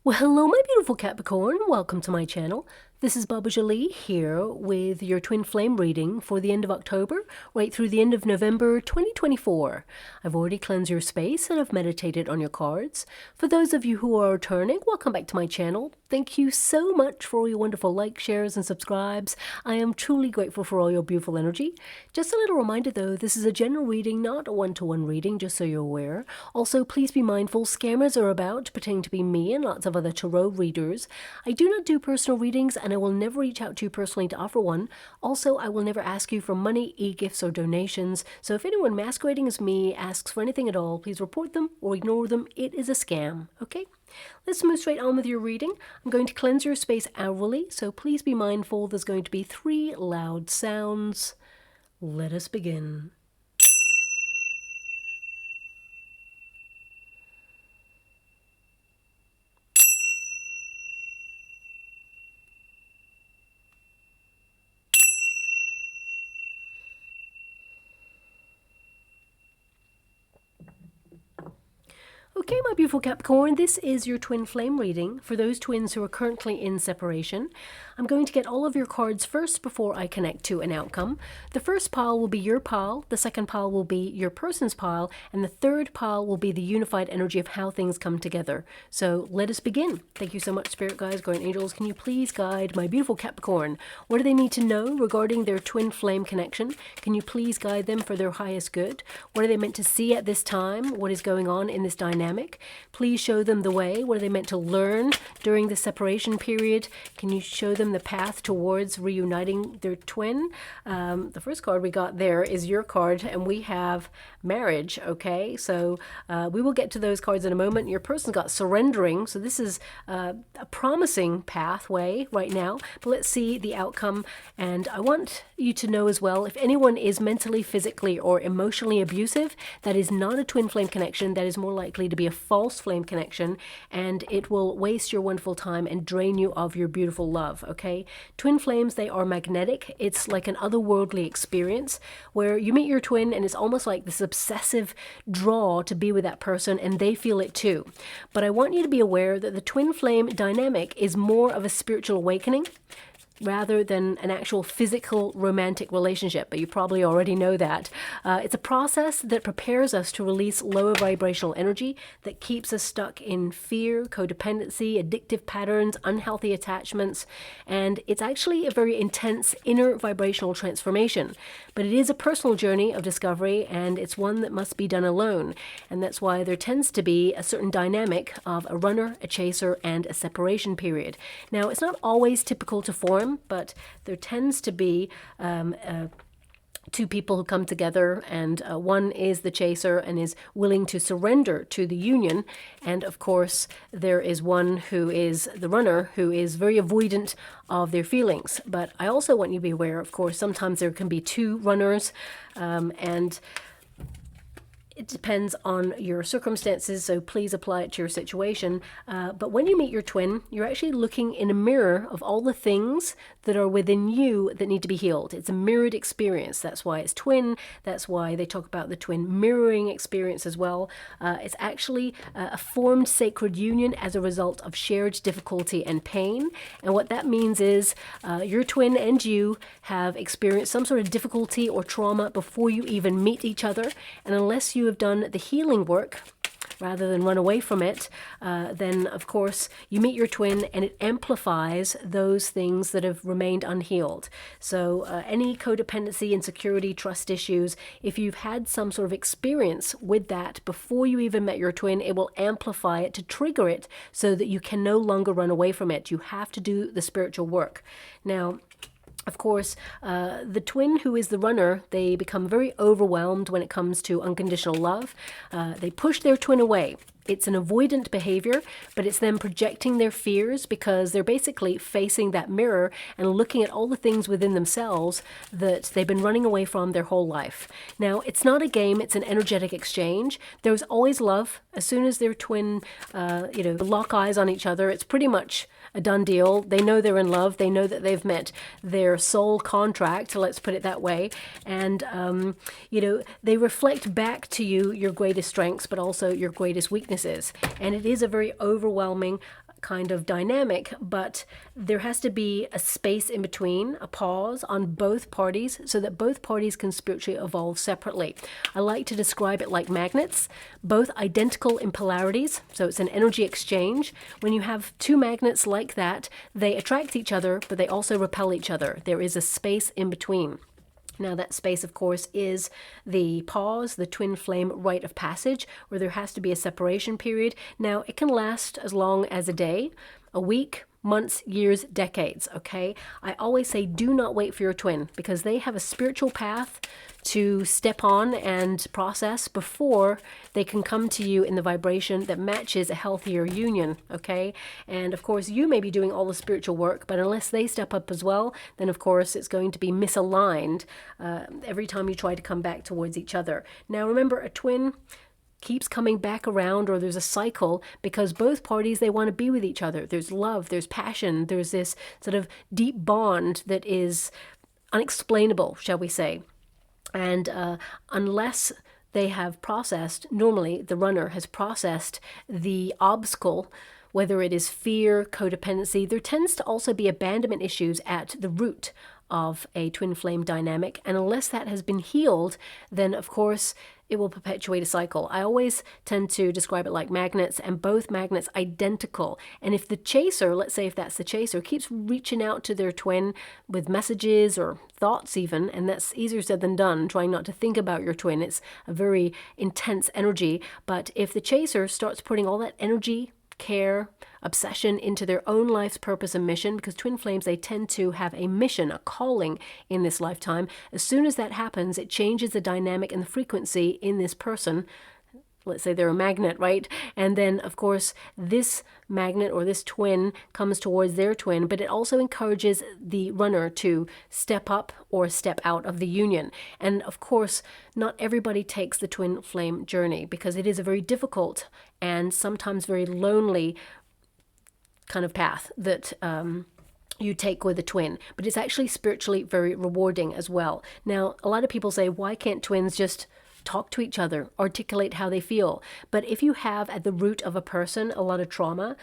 Well, hello, my beautiful Capricorn. Welcome to my channel. This is Baba Jolie here with your twin flame reading for the end of October, right through the end of November 2024. I've already cleansed your space and I've meditated on your cards. For those of you who are returning, welcome back to my channel. Thank you so much for all your wonderful likes, shares, and subscribes. I am truly grateful for all your beautiful energy. Just a little reminder though, this is a general reading, not a one-to-one reading, just so you're aware. Also, please be mindful, scammers are about, pretending to be me and lots of other tarot readers. I do not do personal readings and I will never reach out to you personally to offer one. Also, I will never ask you for money, e-gifts, or donations. So if anyone masquerading as me asks for anything at all, please report them or ignore them. It is a scam, okay? Let's move straight on with your reading. I'm going to cleanse your space hourly, so please be mindful there's going to be 3 loud sounds. Let us begin. Okay, my beautiful Capricorn, this is your twin flame reading for those twins who are currently in separation. I'm going to get all of your cards first before I connect to an outcome. The first pile will be your pile, the second pile will be your person's pile, and the third pile will be the unified energy of how things come together. So let us begin. Thank you so much, Spirit Guides, Guardian Angels. Can you please guide my beautiful Capricorn? What do they need to know regarding their twin flame connection? Can you please guide them for their highest good? What are they meant to see at this time? What is going on in this dynamic? Please show them the way. What are they meant to learn during the separation period? Can you show them the path towards reuniting their twin? The first card we got there is your card, and we have marriage, okay? So we will get to those cards in a moment. Your person got surrendering, so this is a promising pathway right now, but let's see the outcome. And I want you to know as well, if anyone is mentally, physically, or emotionally abusive, that is not a twin flame connection. That is more likely to be a false flame connection, and it will waste your wonderful time and drain you of your beautiful love, okay? Twin flames, they are magnetic. It's like an otherworldly experience where you meet your twin and it's almost like this obsessive draw to be with that person, and they feel it too. But I want you to be aware that the twin flame dynamic is more of a spiritual awakening rather than an actual physical romantic relationship, but you probably already know that. It's a process that prepares us to release lower vibrational energy that keeps us stuck in fear, codependency, addictive patterns, unhealthy attachments, and it's actually a very intense inner vibrational transformation. But it is a personal journey of discovery, and it's one that must be done alone, and that's why there tends to be a certain dynamic of a runner, a chaser, and a separation period. Now, it's not always typical to form, but there tends to be two people who come together, and one is the chaser and is willing to surrender to the union, and of course there is one who is the runner who is very avoidant of their feelings. But I also want you to be aware, of course, sometimes there can be 2 runners, and it depends on your circumstances, so please apply it to your situation. But when you meet your twin, you're actually looking in a mirror of all the things that are within you that need to be healed. It's a mirrored experience. That's why it's twin. That's why they talk about the twin mirroring experience as well. It's actually a formed sacred union as a result of shared difficulty and pain. And what that means is your twin and you have experienced some sort of difficulty or trauma before you even meet each other. And unless you have done the healing work, rather than run away from it, then of course you meet your twin and it amplifies those things that have remained unhealed. So any codependency, insecurity, trust issues, if you've had some sort of experience with that before you even met your twin, it will amplify it to trigger it so that you can no longer run away from it. You have to do the spiritual work. Now, of course, the twin who is the runner, they become very overwhelmed when it comes to unconditional love. They push their twin away. It's an avoidant behavior, but it's them projecting their fears because they're basically facing that mirror and looking at all the things within themselves that they've been running away from their whole life. Now, it's not a game, it's an energetic exchange. There's always love. As soon as their twin, lock eyes on each other, it's pretty much a done deal. They know they're in love. They know that they've met their soul contract, let's put it that way. And, they reflect back to you your greatest strengths, but also your greatest weaknesses. And it is a very overwhelming kind of dynamic, but there has to be a space in between, a pause on both parties, so that both parties can spiritually evolve separately. I like to describe it like magnets, both identical in polarities, so it's an energy exchange. When you have two magnets like that, they attract each other, but they also repel each other. There is a space in between. Now, that space, of course, is the pause, the twin flame rite of passage, where there has to be a separation period. Now, it can last as long as a day, a week, months, years, decades, okay? I always say do not wait for your twin, because they have a spiritual path to step on and process before they can come to you in the vibration that matches a healthier union, okay? And of course, you may be doing all the spiritual work, but unless they step up as well, then of course it's going to be misaligned every time you try to come back towards each other. Now remember, a twin keeps coming back around, or there's a cycle, because both parties, they want to be with each other. There's love, there's passion, there's this sort of deep bond that is unexplainable, shall we say. And unless they have processed, normally the runner has processed the obstacle, whether it is fear, codependency, there tends to also be abandonment issues at the root of a twin flame dynamic. And unless that has been healed, then of course it will perpetuate a cycle. I always tend to describe it like magnets, and both magnets identical. And if the chaser, let's say if that's the chaser, keeps reaching out to their twin with messages or thoughts even, and that's easier said than done, trying not to think about your twin. It's a very intense energy. But if the chaser starts putting all that energy, care, obsession into their own life's purpose and mission, because twin flames, they tend to have a mission, a calling in this lifetime. As soon as that happens, it changes the dynamic and the frequency in this person. Let's say they're a magnet, right? And then, of course, this magnet or this twin comes towards their twin, but it also encourages the runner to step up or step out of the union. And of course, not everybody takes the twin flame journey, because it is a very difficult and sometimes very lonely kind of path that you take with a twin, but it's actually spiritually very rewarding as well. Now, a lot of people say, why can't twins just talk to each other, articulate how they feel? But if you have at the root of a person a lot of trauma,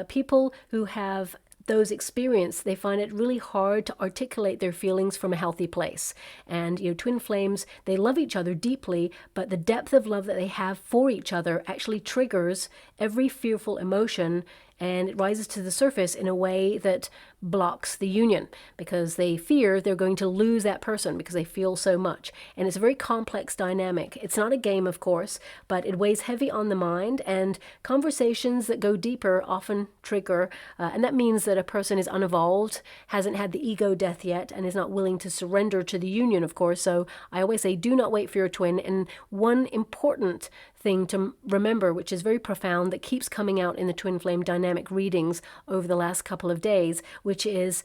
people who have those experiences, they find it really hard to articulate their feelings from a healthy place. And twin flames, they love each other deeply, but the depth of love that they have for each other actually triggers every fearful emotion, and it rises to the surface in a way that blocks the union, because they fear they're going to lose that person because they feel so much. And it's a very complex dynamic. It's not a game, of course, but it weighs heavy on the mind, and conversations that go deeper often trigger, and that means that a person is unevolved, hasn't had the ego death yet, and is not willing to surrender to the union, of course. So I always say, do not wait for your twin. And one important thing to remember, which is very profound, that keeps coming out in the twin flame dynamic readings over the last couple of days, which is,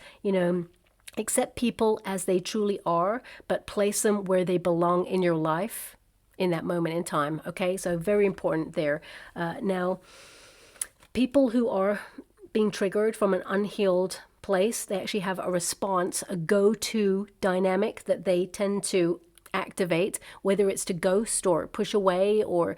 accept people as they truly are, but place them where they belong in your life in that moment in time. Okay, so very important there. Now, people who are being triggered from an unhealed place, they actually have a response, a go-to dynamic that they tend to activate, whether it's to ghost or push away or,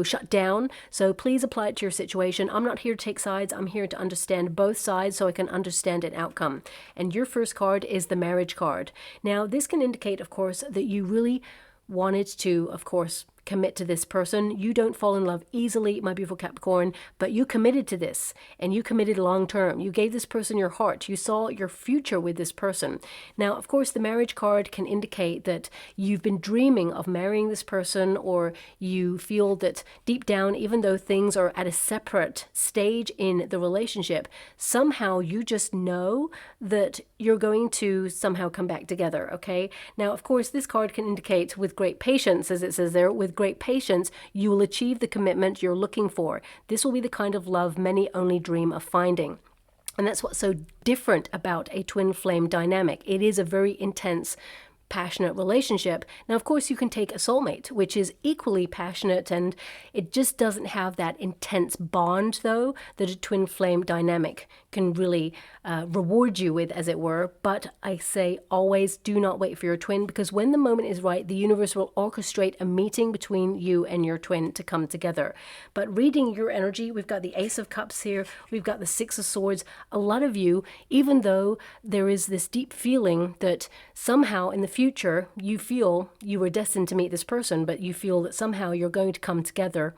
shut down. So please apply it to your situation. I'm not here to take sides. I'm here to understand both sides so I can understand an outcome. And your first card is the marriage card. Now, this can indicate, of course, that you really wanted to, of course, commit to this person. You don't fall in love easily, my beautiful Capricorn, but you committed to this, and you committed long term. You gave this person your heart. You saw your future with this person. Now, of course, the marriage card can indicate that you've been dreaming of marrying this person, or you feel that deep down, even though things are at a separate stage in the relationship, somehow you just know that you're going to somehow come back together, okay? Now, of course, this card can indicate with great patience, as it says there, with great patience, you will achieve the commitment you're looking for. This will be the kind of love many only dream of finding. And that's what's so different about a twin flame dynamic. It is a very intense, passionate relationship. Now, of course, you can take a soulmate, which is equally passionate, and it just doesn't have that intense bond, though, that a twin flame dynamic can really reward you with, as it were. But I say always do not wait for your twin, because when the moment is right, the universe will orchestrate a meeting between you and your twin to come together. But reading your energy, we've got the Ace of Cups here, we've got the Six of Swords. A lot of you, even though there is this deep feeling that somehow in the future you feel you were destined to meet this person, but you feel that somehow you're going to come together.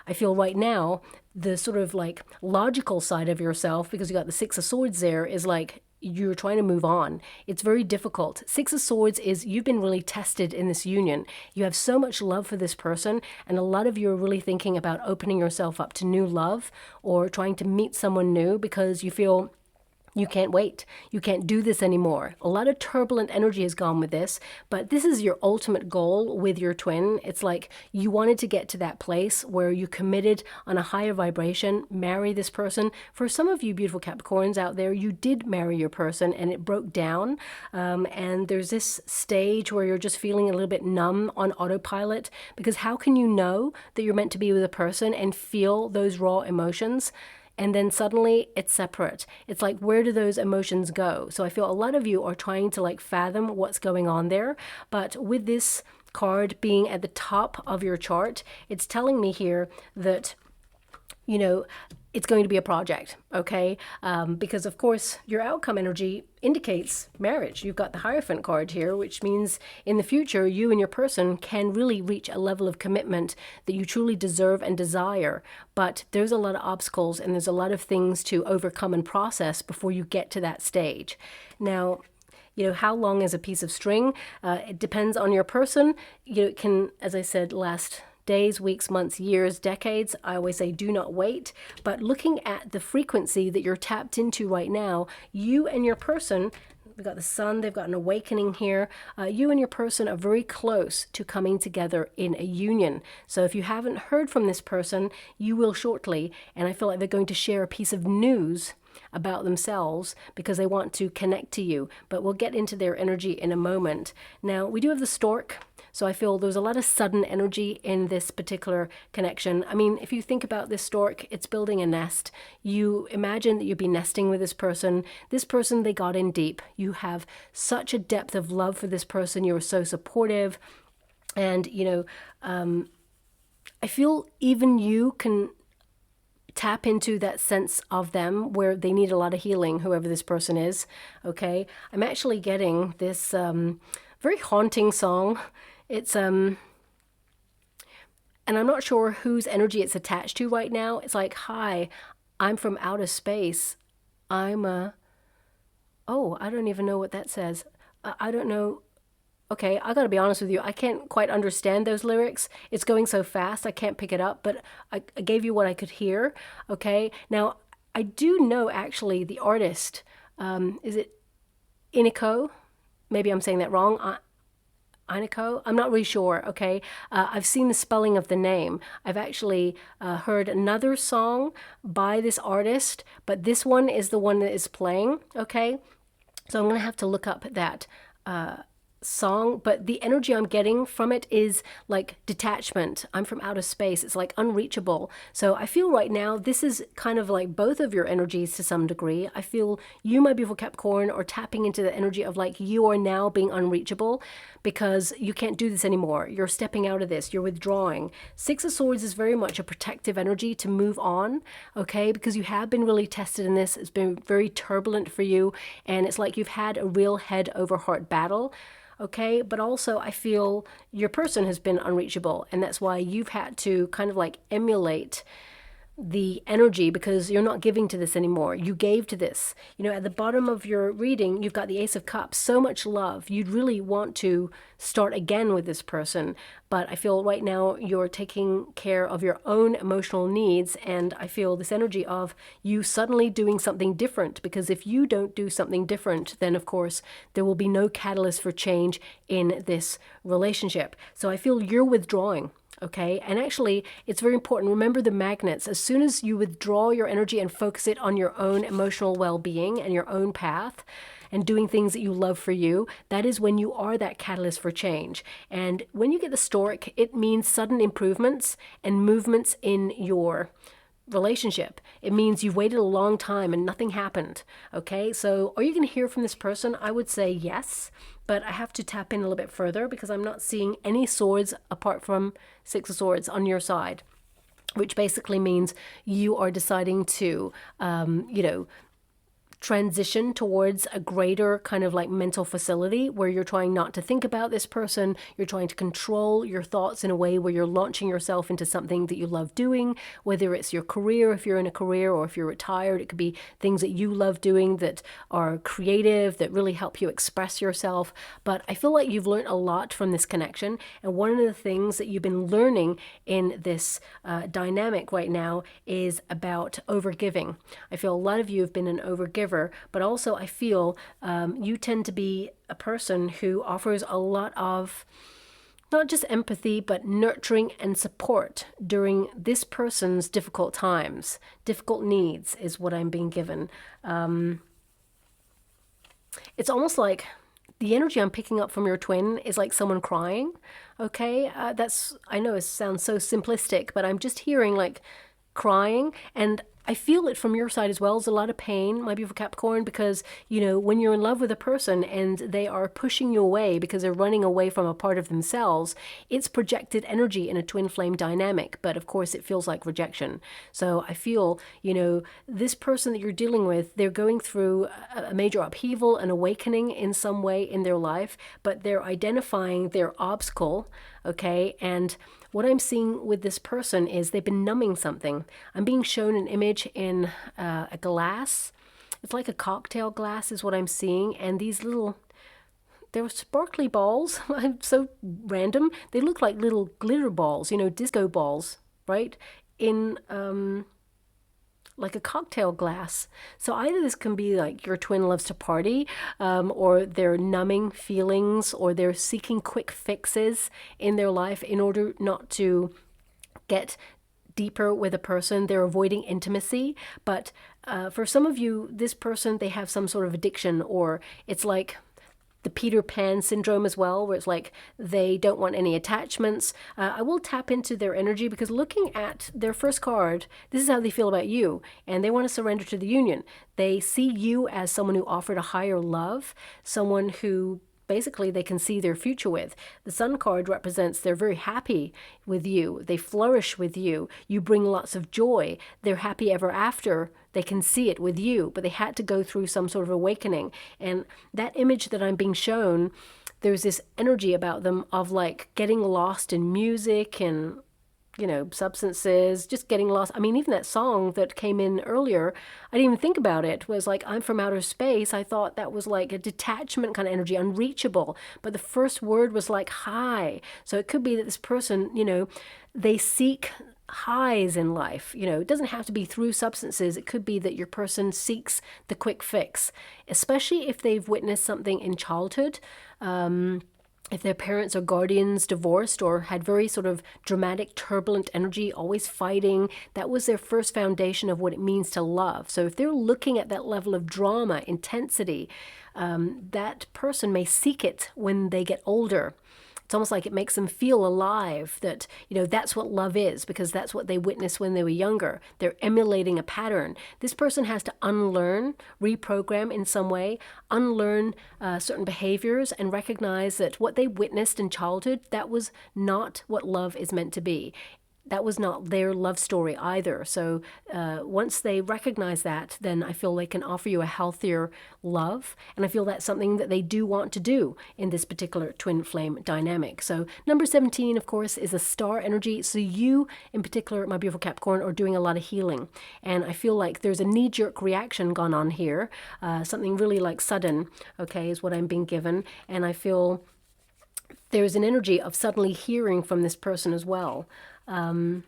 I feel right now the sort of like logical side of yourself, because you got the Six of Swords there, is like you're trying to move on. It's very difficult. Six of Swords is you've been really tested in this union. You have so much love for this person, and a lot of you are really thinking about opening yourself up to new love or trying to meet someone new because you feel you can't wait. You can't do this anymore. A lot of turbulent energy has gone with this, but this is your ultimate goal with your twin. It's like you wanted to get to that place where you committed on a higher vibration, marry this person. For some of you beautiful Capricorns out there, you did marry your person and it broke down. And there's this stage where you're just feeling a little bit numb on autopilot, because how can you know that you're meant to be with a person and feel those raw emotions? And then suddenly it's separate. It's like, where do those emotions go? So I feel a lot of you are trying to like fathom what's going on there. But with this card being at the top of your chart, it's telling me here that, you know, it's going to be a project, okay? Because of course your outcome energy indicates marriage. You've got the Hierophant card here, which means in the future you and your person can really reach a level of commitment that you truly deserve and desire. But there's a lot of obstacles and there's a lot of things to overcome and process before you get to that stage. Now, you know, how long is a piece of string? It depends on your person. You know, it can, as I said, last days, weeks, months, years, decades. I always say do not wait. But looking at the frequency that you're tapped into right now, you and your person, we've got the Sun, they've got an awakening here. You and your person are very close to coming together in a union. So if you haven't heard from this person, you will shortly. And I feel like they're going to share a piece of news about themselves because they want to connect to you. But we'll get into their energy in a moment. Now, we do have the Stork. So I feel there's a lot of sudden energy in this particular connection. I mean, if you think about this stork, it's building a nest. You imagine that you'd be nesting with this person. This person, they got in deep. You have such a depth of love for this person. You're so supportive. And, you know, I feel even you can tap into that sense of them where they need a lot of healing, whoever this person is, okay? I'm actually getting this very haunting song. It's, and I'm not sure whose energy it's attached to right now. It's like, hi, I'm from outer space. I'm oh, I don't even know what that says. I don't know. Okay, I gotta be honest with you. I can't quite understand those lyrics. It's going so fast, I can't pick it up, but I gave you what I could hear, okay? Now, I do know actually the artist. Is it Iniko? Maybe I'm saying that wrong. Iniko? I'm not really sure, okay? I've seen the spelling of the name. I've actually heard another song by this artist, but this one is the one that is playing, okay? So I'm going to have to look up that song, but the energy I'm getting from it is like detachment. I'm from outer space. It's like unreachable. So I feel right now this is kind of like both of your energies to some degree. I feel you, my beautiful Capricorn, are tapping into the energy of like you are now being unreachable because you can't do this anymore. You're stepping out of this. You're withdrawing. Six of Swords is very much a protective energy to move on, okay? Because you have been really tested in this. It's been very turbulent for you, and it's like you've had a real head over heart battle. Okay, but also I feel your person has been unreachable, and that's why you've had to kind of like emulate the energy because you're not giving to this anymore. You gave to this. You know, at the bottom of your reading, you've got the Ace of Cups, so much love. You'd really want to start again with this person, but I feel right now you're taking care of your own emotional needs, and I feel this energy of you suddenly doing something different, because if you don't do something different, then of course there will be no catalyst for change in this relationship. So I feel you're withdrawing. Okay, and actually it's very important. Remember the magnets. As soon as you withdraw your energy and focus it on your own emotional well-being and your own path, and doing things that you love for you, that is when you are that catalyst for change. And when you get the stork, it means sudden improvements and movements in your relationship. It means you've waited a long time and nothing happened. Okay, so are you going to hear from this person? I would say yes, but I have to tap in a little bit further because I'm not seeing any swords apart from Six of Swords on your side, which basically means you are deciding to, transition towards a greater kind of like mental facility where you're trying not to think about this person. You're trying to control your thoughts in a way where you're launching yourself into something that you love doing, whether it's your career, if you're in a career, or if you're retired. It could be things that you love doing that are creative, that really help you express yourself. But I feel like you've learned a lot from this connection. And one of the things that you've been learning in this dynamic right now is about overgiving. I feel a lot of you have been an overgiver, but also I feel you tend to be a person who offers a lot of not just empathy, but nurturing and support during this person's difficult times. Difficult needs is what I'm being given. It's almost like the energy I'm picking up from your twin is like someone crying. Okay, I know it sounds so simplistic, but I'm just hearing like crying, and I feel it from your side as well. There's a lot of pain, my beautiful Capricorn, because, when you're in love with a person and they are pushing you away because they're running away from a part of themselves, it's projected energy in a twin flame dynamic. But of course, it feels like rejection. So I feel, this person that you're dealing with, they're going through a major upheaval, an awakening in some way in their life, but they're identifying their obstacle, okay? And what I'm seeing with this person is they've been numbing something. I'm being shown an image in a glass. It's like a cocktail glass is what I'm seeing. And these they're sparkly balls. I'm so random. They look like little glitter balls, disco balls, right? In like a cocktail glass. So either this can be like your twin loves to party, or they're numbing feelings, or they're seeking quick fixes in their life in order not to get deeper with a person. They're avoiding intimacy. But for some of you, this person, they have some sort of addiction, or it's like the Peter Pan syndrome as well, where it's like they don't want any attachments. I will tap into their energy because looking at their first card, this is how they feel about you, and they want to surrender to the union. They see you as someone who offered a higher love, someone who basically they can see their future with. The Sun card represents they're very happy with you. They flourish with you. You bring lots of joy. They're happy ever after. They can see it with you, but they had to go through some sort of awakening. And that image that I'm being shown, there's this energy about them of like getting lost in music and substances, just getting lost. I mean, even that song that came in earlier, I didn't even think about it, was like, I'm from outer space. I thought that was like a detachment kind of energy, unreachable. But the first word was like high. So it could be that this person, they seek highs in life. It doesn't have to be through substances. It could be that your person seeks the quick fix, especially if they've witnessed something in childhood. If their parents or guardians divorced or had very sort of dramatic, turbulent energy, always fighting, that was their first foundation of what it means to love. So if they're looking at that level of drama, intensity, that person may seek it when they get older. It's almost like it makes them feel alive, that, that's what love is, because that's what they witnessed when they were younger. They're emulating a pattern. This person has to unlearn, reprogram in some way, unlearn certain behaviors, and recognize that what they witnessed in childhood, that was not what love is meant to be. That was not their love story either. So once they recognize that, then I feel they can offer you a healthier love. And I feel that's something that they do want to do in this particular twin flame dynamic. So number 17, of course, is a star energy. So you, in particular, my beautiful Capricorn, are doing a lot of healing. And I feel like there's a knee-jerk reaction gone on here. Something really like sudden, okay, is what I'm being given. And I feel there's an energy of suddenly hearing from this person as well. When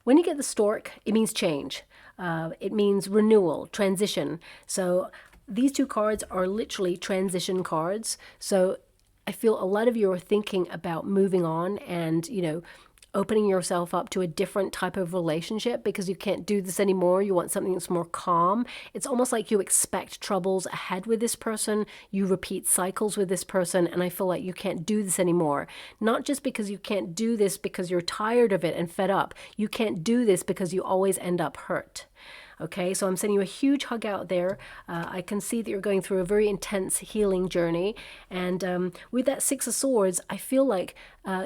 you get the stork, it means change. It means renewal, transition. So these two cards are literally transition cards. So I feel a lot of you are thinking about moving on and, opening yourself up to a different type of relationship because you can't do this anymore. You want something that's more calm. It's almost like you expect troubles ahead with this person. You repeat cycles with this person, and I feel like you can't do this anymore. Not just because you can't do this because you're tired of it and fed up. You can't do this because you always end up hurt. Okay, so I'm sending you a huge hug out there. I can see that you're going through a very intense healing journey. And with that Six of Swords, I feel like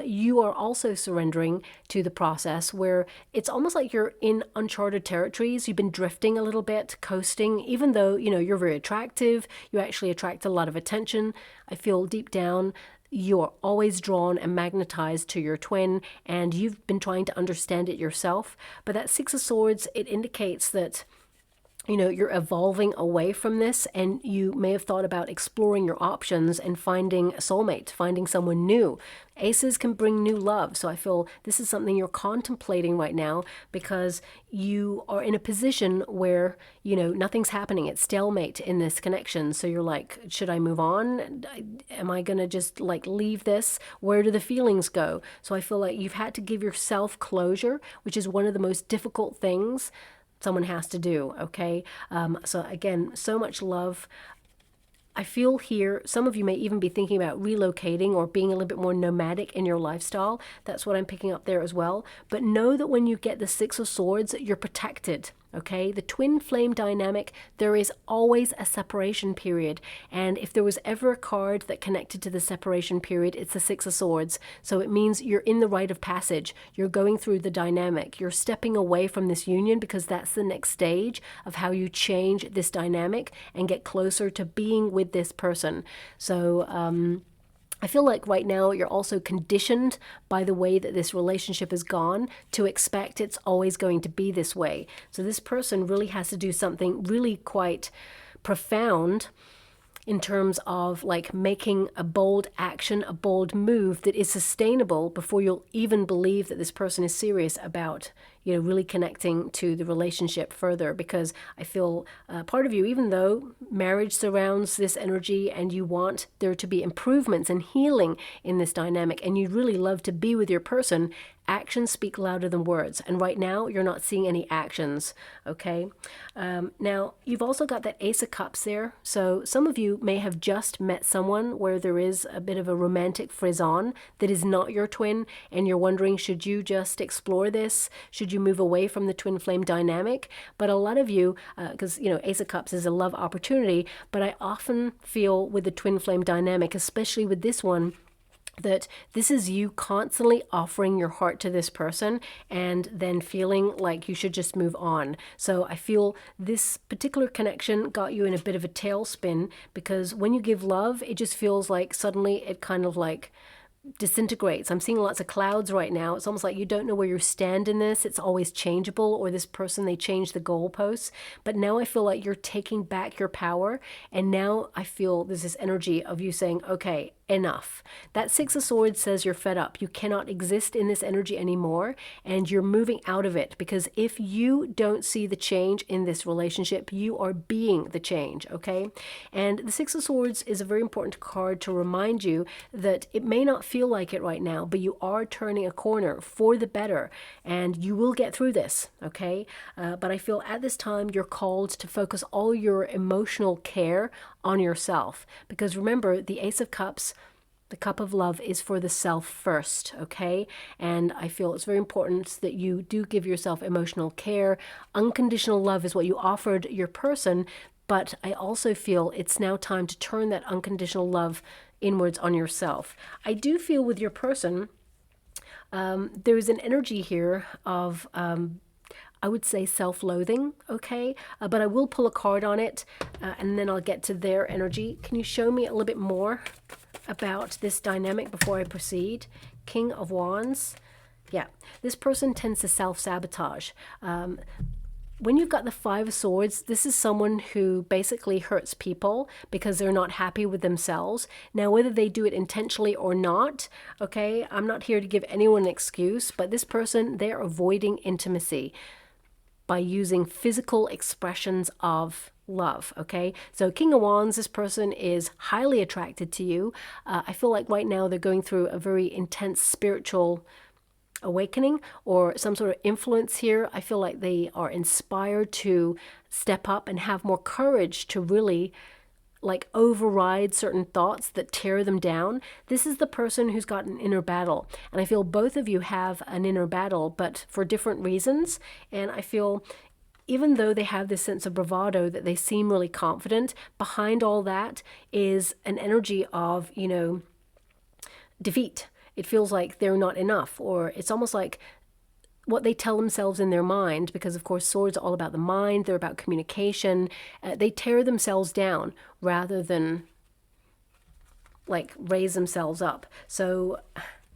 you are also surrendering to the process where it's almost like you're in uncharted territories. You've been drifting a little bit, coasting, even though, you know, you're very attractive. You actually attract a lot of attention. I feel deep down you're always drawn and magnetized to your twin, and you've been trying to understand it yourself. But that Six of Swords, it indicates that, you know, you're evolving away from this, and you may have thought about exploring your options and finding a soulmate, finding someone new. Aces can bring new love, so I feel this is something you're contemplating right now because you are in a position where, you know, nothing's happening. It's stalemate in this connection. So you're like, should I move on? Am I going to just like leave this? Where do the feelings go? So I feel like you've had to give yourself closure, which is one of the most difficult things someone has to do. Okay. So again, so much love. I feel here, some of you may even be thinking about relocating or being a little bit more nomadic in your lifestyle. That's what I'm picking up there as well. But know that when you get the Six of Swords, you're protected. Okay, the twin flame dynamic, there is always a separation period. And if there was ever a card that connected to the separation period, it's the Six of Swords. So it means you're in the rite of passage. You're going through the dynamic. You're stepping away from this union because that's the next stage of how you change this dynamic and get closer to being with this person. So, I feel like right now you're also conditioned by the way that this relationship has gone to expect it's always going to be this way. So this person really has to do something really quite profound in terms of like making a bold action, a bold move that is sustainable before you'll even believe that this person is serious about, you know, really connecting to the relationship further. Because I feel part of you, even though marriage surrounds this energy and you want there to be improvements and healing in this dynamic and you'd really love to be with your person, actions speak louder than words. And right now you're not seeing any actions. Okay. Now you've also got that Ace of Cups there. So some of you may have just met someone where there is a bit of a romantic frisson that is not your twin, and you're wondering, should you just explore this? Should you move away from the twin flame dynamic? But a lot of you, because, you know, Ace of Cups is a love opportunity, but I often feel with the twin flame dynamic, especially with this one, that this is you constantly offering your heart to this person and then feeling like you should just move on. So I feel this particular connection got you in a bit of a tailspin because when you give love, it just feels like suddenly it kind of like disintegrates. I'm seeing lots of clouds right now. It's almost like you don't know where you stand in this. It's always changeable, or this person, they change the goalposts. But now I feel like you're taking back your power. And now I feel there's this energy of you saying, okay, enough. That Six of Swords says you're fed up. You cannot exist in this energy anymore, and you're moving out of it, because if you don't see the change in this relationship, you are being the change, okay? And the Six of Swords is a very important card to remind you that it may not feel like it right now, but you are turning a corner for the better, and you will get through this, okay? But I feel at this time you're called to focus all your emotional care on yourself, because remember, the Ace of Cups, the cup of love, is for the self first, okay? And I feel it's very important that you do give yourself emotional care. Unconditional love is what you offered your person, but I also feel it's now time to turn that unconditional love inwards on yourself. I do feel with your person, there's an energy here of I would say self-loathing, okay? But I will pull a card on it, and then I'll get to their energy. Can you show me a little bit more about this dynamic before I proceed? King of Wands. Yeah, this person tends to self-sabotage. When you've got the Five of Swords, this is someone who basically hurts people because they're not happy with themselves. Now, whether they do it intentionally or not, okay, I'm not here to give anyone an excuse, but this person, they're avoiding intimacy by using physical expressions of love, okay? So King of Wands, this person is highly attracted to you. I feel like right now they're going through a very intense spiritual awakening or some sort of influence here. I feel like they are inspired to step up and have more courage to really like override certain thoughts that tear them down. This is the person who's got an inner battle. And I feel both of you have an inner battle, but for different reasons. And I feel even though they have this sense of bravado, that they seem really confident, behind all that is an energy of, you know, defeat. It feels like they're not enough, or it's almost like what they tell themselves in their mind, because of course swords are all about the mind, they're about communication. They tear themselves down rather than like raise themselves up. So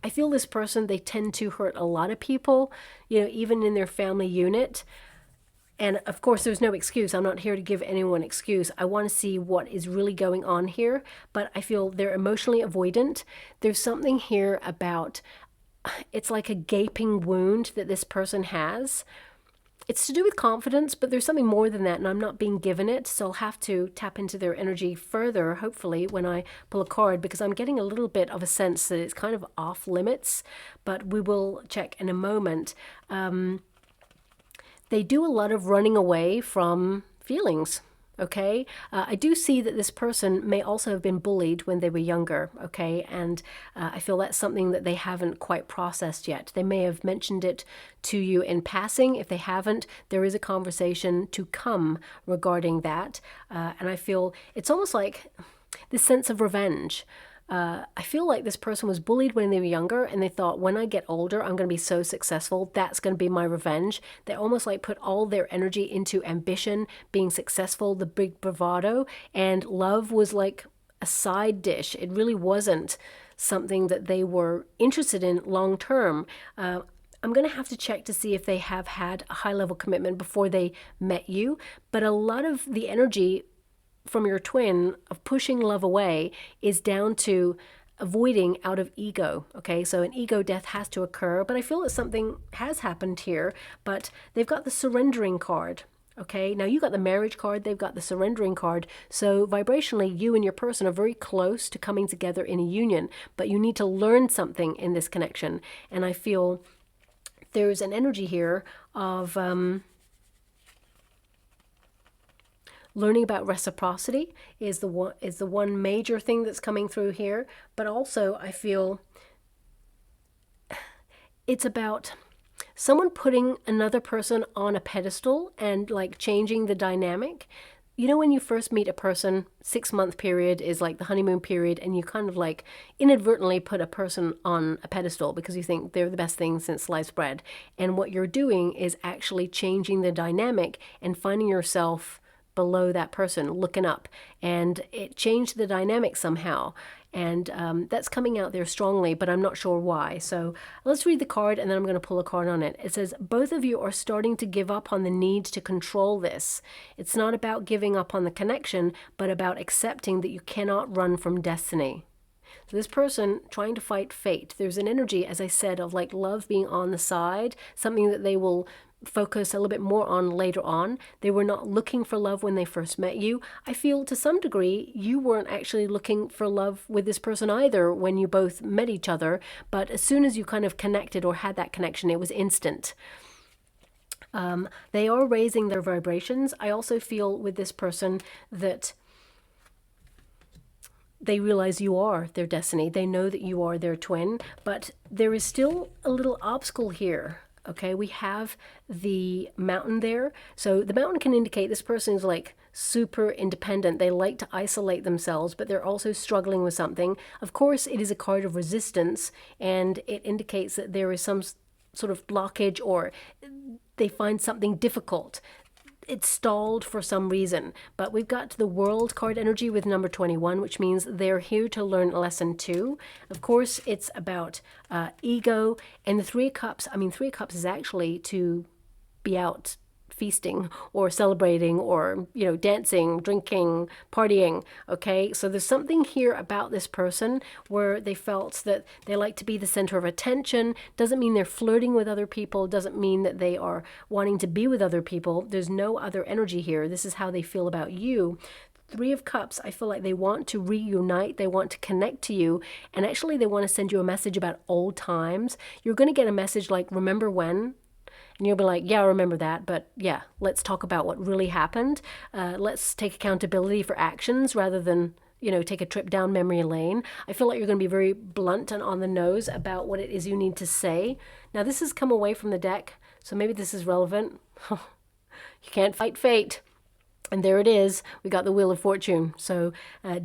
I feel this person, they tend to hurt a lot of people, you know, even in their family unit. And of course, there's no excuse. I'm not here to give anyone excuse. I want to see what is really going on here. But I feel they're emotionally avoidant. There's something here about, it's like a gaping wound that this person has. It's to do with confidence, but there's something more than that, and I'm not being given it. So I'll have to tap into their energy further, hopefully, when I pull a card, because I'm getting a little bit of a sense that it's kind of off limits. But we will check in a moment. They do a lot of running away from feelings, okay? I do see that this person may also have been bullied when they were younger, okay? And I feel that's something that they haven't quite processed yet. They may have mentioned it to you in passing. If they haven't, there is a conversation to come regarding that. And I feel it's almost like this sense of revenge. I feel like this person was bullied when they were younger, and they thought, when I get older, I'm going to be so successful. That's going to be my revenge. They almost like put all their energy into ambition, being successful, the big bravado, and love was like a side dish. It really wasn't something that they were interested in long term. I'm going to have to check to see if they have had a high level commitment before they met you, but a lot of the energy from your twin of pushing love away is down to avoiding out of ego. Okay, so an ego death has to occur, but I feel that something has happened here. But they've got the surrendering card. Okay, now you got the marriage card, they've got the surrendering card. So vibrationally, you and your person are very close to coming together in a union, but you need to learn something in this connection. And I feel there's an energy here of learning about reciprocity is the one major thing that's coming through here. But also I feel it's about someone putting another person on a pedestal and like changing the dynamic. You know, when you first meet a person, 6-month period is like the honeymoon period, and you kind of like inadvertently put a person on a pedestal because you think they're the best thing since sliced bread. And what you're doing is actually changing the dynamic and finding yourself below that person, looking up, and it changed the dynamic somehow. And that's coming out there strongly, but I'm not sure why. So let's read the card, and then I'm going to pull a card on it. It says, both of you are starting to give up on the need to control this. It's not about giving up on the connection, but about accepting that you cannot run from destiny. So this person trying to fight fate. There's an energy, as I said, of like love being on the side, something that they will focus a little bit more on later on. They were not looking for love when they first met you. I feel to some degree you weren't actually looking for love with this person either when you both met each other, but as soon as you kind of connected or had that connection, it was instant. They are raising their vibrations. I also feel with this person that they realize you are their destiny. They know that you are their twin, but there is still a little obstacle here. Okay, we have the mountain there. So the mountain can indicate this person is like super independent. They like to isolate themselves, but they're also struggling with something. Of course, it is a card of resistance, and it indicates that there is some sort of blockage, or they find something difficult. It's stalled for some reason. But we've got the World card energy with number 21, which means they're here to learn lesson 2. Of course, it's about ego. And the Three of Cups, I mean, Three of Cups is actually to be out feasting or celebrating or, you know, dancing, drinking, partying. Okay, so there's something here about this person where they felt that they like to be the center of attention. Doesn't mean they're flirting with other people, doesn't mean that they are wanting to be with other people. There's no other energy here. This is how they feel about you. Three of Cups, I feel like they want to reunite, they want to connect to you, and actually they want to send you a message about old times. You're going to get a message like, remember when? And you'll be like, yeah, I remember that, but yeah, let's talk about what really happened. Let's take accountability for actions rather than, take a trip down memory lane. I feel like you're going to be very blunt and on the nose about what it is you need to say. Now, this has come away from the deck, so maybe this is relevant. You can't fight fate. And there it is. We got the Wheel of Fortune. So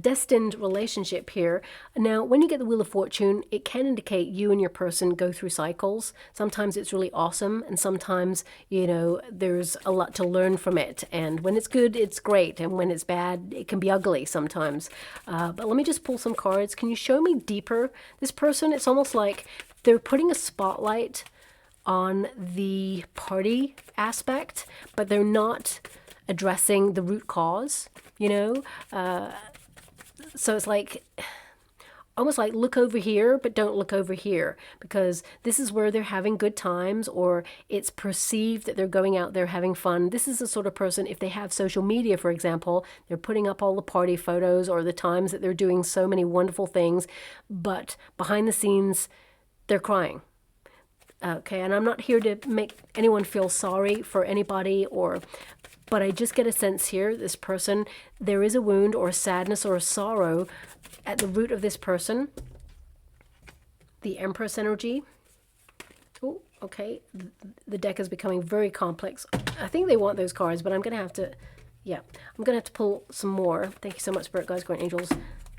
destined relationship here. Now, when you get the Wheel of Fortune, it can indicate you and your person go through cycles. Sometimes it's really awesome. And sometimes, there's a lot to learn from it. And when it's good, it's great. And when it's bad, it can be ugly sometimes. But let me just pull some cards. Can you show me deeper? This person, it's almost like they're putting a spotlight on the party aspect, but they're not addressing the root cause, so it's like almost like look over here, but don't look over here, because this is where they're having good times, or it's perceived that they're going out there having fun. This is the sort of person, if they have social media, for example, they're putting up all the party photos or the times that they're doing so many wonderful things, but behind the scenes, they're crying. Okay, and I'm not here to make anyone feel sorry for anybody, but I just get a sense here, this person, there is a wound or a sadness or a sorrow at the root of this person. The Empress energy. Oh, okay. The deck is becoming very complex. I think they want those cards, but I'm going to have to, I'm going to have to pull some more. Thank you so much, Spirit Guides, Guardian Angels.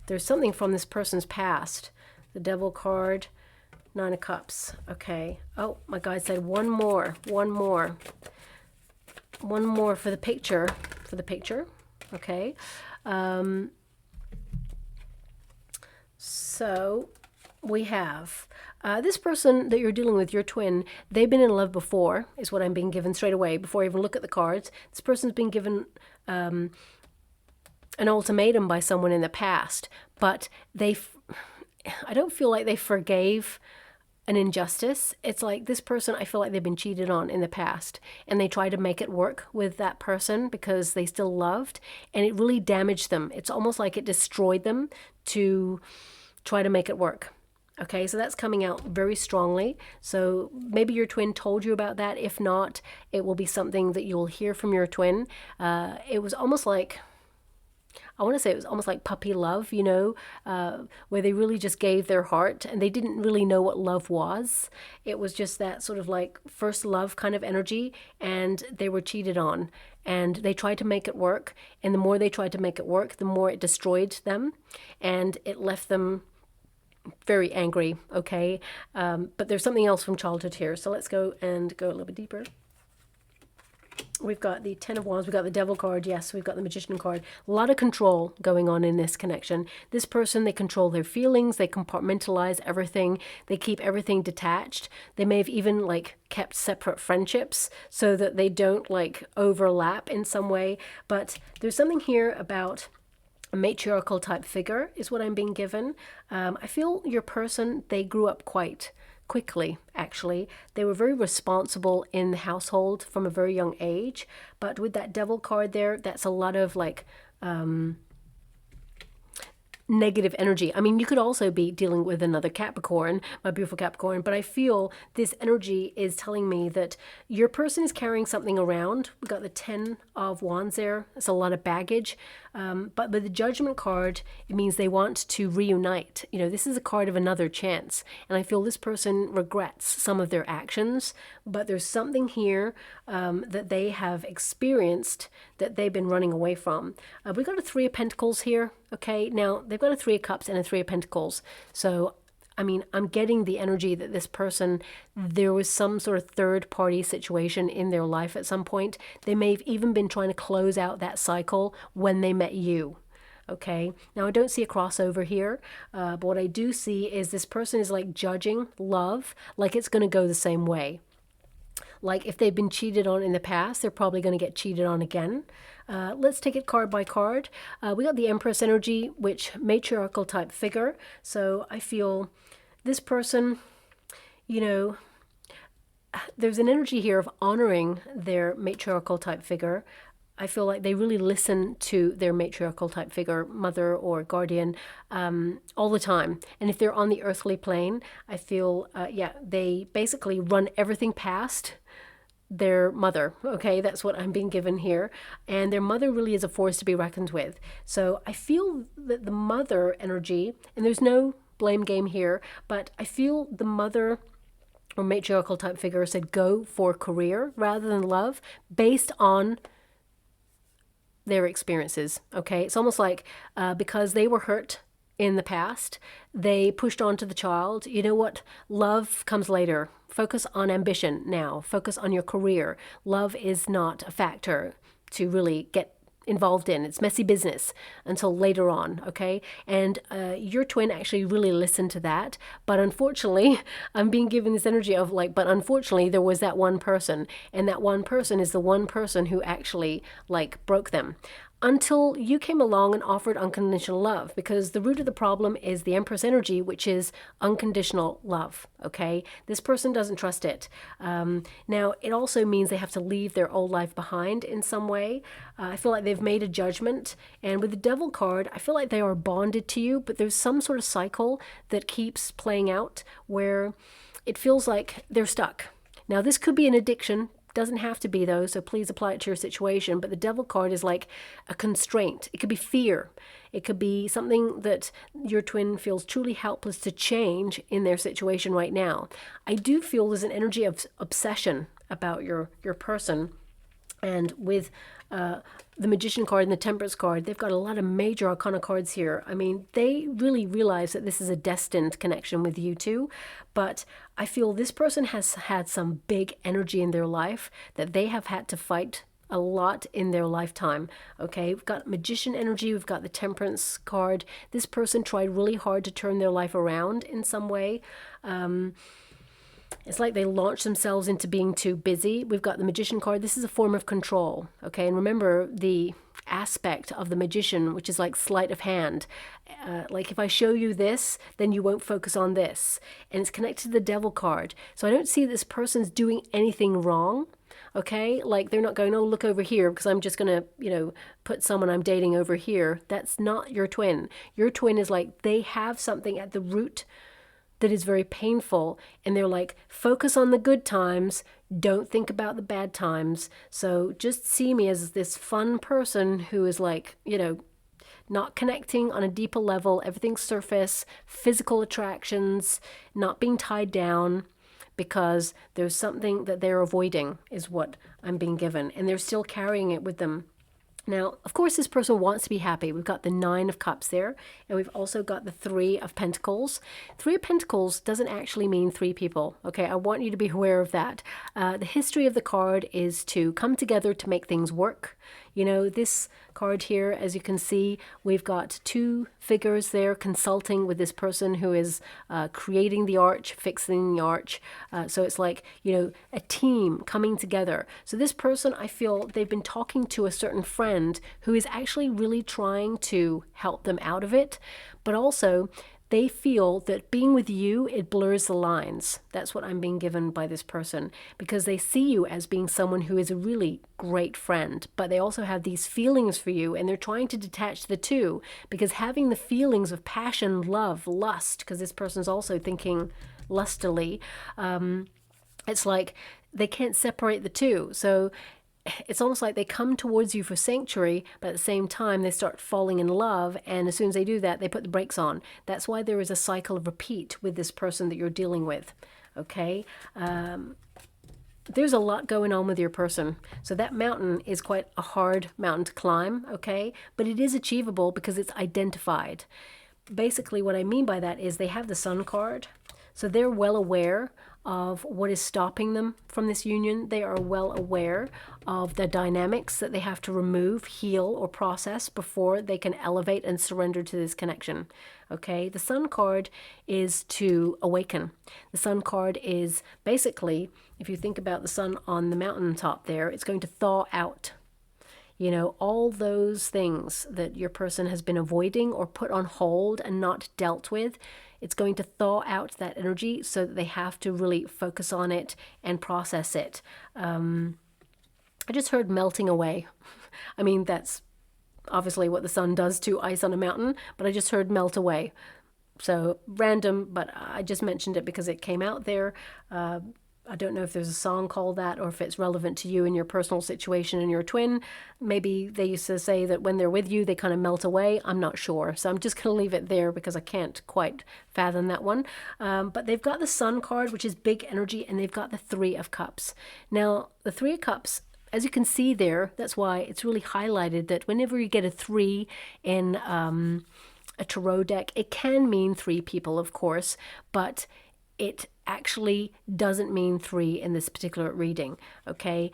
There's something from this person's past. The Devil card. Nine of Cups. Okay. Oh, my guide said one more for the picture. Okay. So we have this person that you're dealing with, your twin. They've been in love before, is what I'm being given straight away before I even look at the cards. This person's been given an ultimatum by someone in the past, but I don't feel like they forgave an injustice. It's like this person, I feel like they've been cheated on in the past, and they try to make it work with that person because they still loved, and it really damaged them. It's almost like it destroyed them to try to make it work. Okay, so that's coming out very strongly. So maybe your twin told you about that. If not, it will be something that you'll hear from your twin. It was almost like, I want to say it was almost like puppy love, where they really just gave their heart and they didn't really know what love was. It was just that sort of like first love kind of energy, and they were cheated on, and they tried to make it work. And the more they tried to make it work, the more it destroyed them, and it left them very angry. Okay. But there's something else from childhood here. So let's go a little bit deeper. We've got the Ten of Wands, we've got the Devil card, yes, we've got the Magician card. A lot of control going on in this connection. This person, they control their feelings, they compartmentalize everything, they keep everything detached. They may have even kept separate friendships so that they don't overlap in some way. But there's something here about a matriarchal type figure is what I'm being given. I feel your person, they grew up quite quickly, actually. They were very responsible in the household from a very young age. But with that Devil card there, that's a lot of negative energy. I mean, you could also be dealing with another Capricorn, my beautiful Capricorn, but I feel this energy is telling me that your person is carrying something around. We got the Ten of Wands there. It's a lot of baggage. But with the Judgment card, it means they want to reunite. This is a card of another chance. And I feel this person regrets some of their actions, but there's something here that they have experienced that they've been running away from. We got a Three of Pentacles here. Okay, now they've got a Three of Cups and a Three of Pentacles. So, I mean, I'm getting the energy that this person, there was some sort of third party situation in their life at some point. They may have even been trying to close out that cycle when they met you. Okay, now I don't see a crossover here, but what I do see is this person is judging love like it's going to go the same way. If they've been cheated on in the past, they're probably going to get cheated on again. Let's take it card by card. We got the Empress energy, which matriarchal type figure. So I feel this person, there's an energy here of honoring their matriarchal type figure. I feel like they really listen to their matriarchal type figure, mother or guardian, all the time. And if they're on the earthly plane, I feel, yeah, they basically run everything past their mother. Okay, that's what I'm being given here. And their mother really is a force to be reckoned with. So I feel that the mother energy, and there's no blame game here, but I feel the mother or matriarchal type figure said go for career rather than love based on their experiences. Okay, it's almost like because they were hurt in the past, they pushed on to the child. You know what? Love comes later. Focus on ambition now. Focus on your career. Love is not a factor to really get involved in. It's messy business until later on, okay? And your twin actually really listened to that. But unfortunately, I'm being given this energy of like, but unfortunately, there was that one person. And that one person is the one person who actually like broke them. Until you came along and offered unconditional love, because the root of the problem is the Empress energy, which is unconditional love, okay? This person doesn't trust it. Now, it also means they have to leave their old life behind in some way. I feel like they've made a judgment. And with the Devil card, I feel like they are bonded to you, but there's some sort of cycle that keeps playing out where it feels like they're stuck. Now, this could be an addiction. Doesn't have to be though, so please apply it to your situation. But the Devil card is like a constraint. It could be fear. It could be something that your twin feels truly helpless to change in their situation right now. I do feel there's an energy of obsession about your person. And with the Magician card and the Temperance card, they've got a lot of major arcana cards here. I mean, they really realize that this is a destined connection with you two, but I feel this person has had some big energy in their life that they have had to fight a lot in their lifetime. Okay, we've got Magician energy, we've got the Temperance card. This person tried really hard to turn their life around in some way. It's like they launched themselves into being too busy. We've got the Magician card. This is a form of control, okay? And remember the aspect of the Magician, which is like sleight of hand. Like if I show you this, then you won't focus on this. And it's connected to the Devil card. So I don't see this person's doing anything wrong, okay? Like they're not going, oh, look over here because I'm just going to, put someone I'm dating over here. That's not your twin. Your twin is like they have something at the root that is very painful, and they're like, focus on the good times, don't think about the bad times. So just see me as this fun person who is like, not connecting on a deeper level, everything's surface, physical attractions, not being tied down, because there's something that they're avoiding is what I'm being given, and they're still carrying it with them. Now, of course, this person wants to be happy. We've got the 9 of Cups there, and we've also got the 3 of Pentacles. 3 of Pentacles doesn't actually mean 3 people, okay? I want you to be aware of that. The history of the card is to come together to make things work. This card here, as you can see, we've got 2 figures there consulting with this person who is creating the arch, fixing the arch. So it's like, a team coming together. So this person, I feel they've been talking to a certain friend who is actually really trying to help them out of it, but also they feel that being with you, it blurs the lines. That's what I'm being given by this person, because they see you as being someone who is a really great friend, but they also have these feelings for you, and they're trying to detach the two, because having the feelings of passion, love, lust, because this person's also thinking lustily, it's like they can't separate the two. So it's almost like they come towards you for sanctuary, but at the same time they start falling in love, and as soon as they do that, they put the brakes on. That's why there is a cycle of repeat with this person that you're dealing with, okay? There's a lot going on with your person. So that mountain is quite a hard mountain to climb, okay? But it is achievable because it's identified. Basically, what I mean by that is they have the Sun card, so they're well aware of what is stopping them from this union. They are well aware of the dynamics that they have to remove, heal, or process before they can elevate and surrender to this connection. Okay, the Sun card is to awaken. The Sun card is basically, if you think about the sun on the mountaintop there, it's going to thaw out. All those things that your person has been avoiding or put on hold and not dealt with, it's going to thaw out that energy so that they have to really focus on it and process it. I just heard melting away. I mean, that's obviously what the sun does to ice on a mountain, but I just heard melt away. So random, but I just mentioned it because it came out there. I don't know if there's a song called that or if it's relevant to you in your personal situation and your twin. Maybe they used to say that when they're with you, they kind of melt away. I'm not sure. So I'm just going to leave it there because I can't quite fathom that one. But they've got the Sun card, which is big energy, and they've got the Three of Cups. Now, the Three of Cups, as you can see there, that's why it's really highlighted that whenever you get a 3 in a tarot deck, it can mean 3 people, of course, but it actually doesn't mean 3 in this particular reading, okay?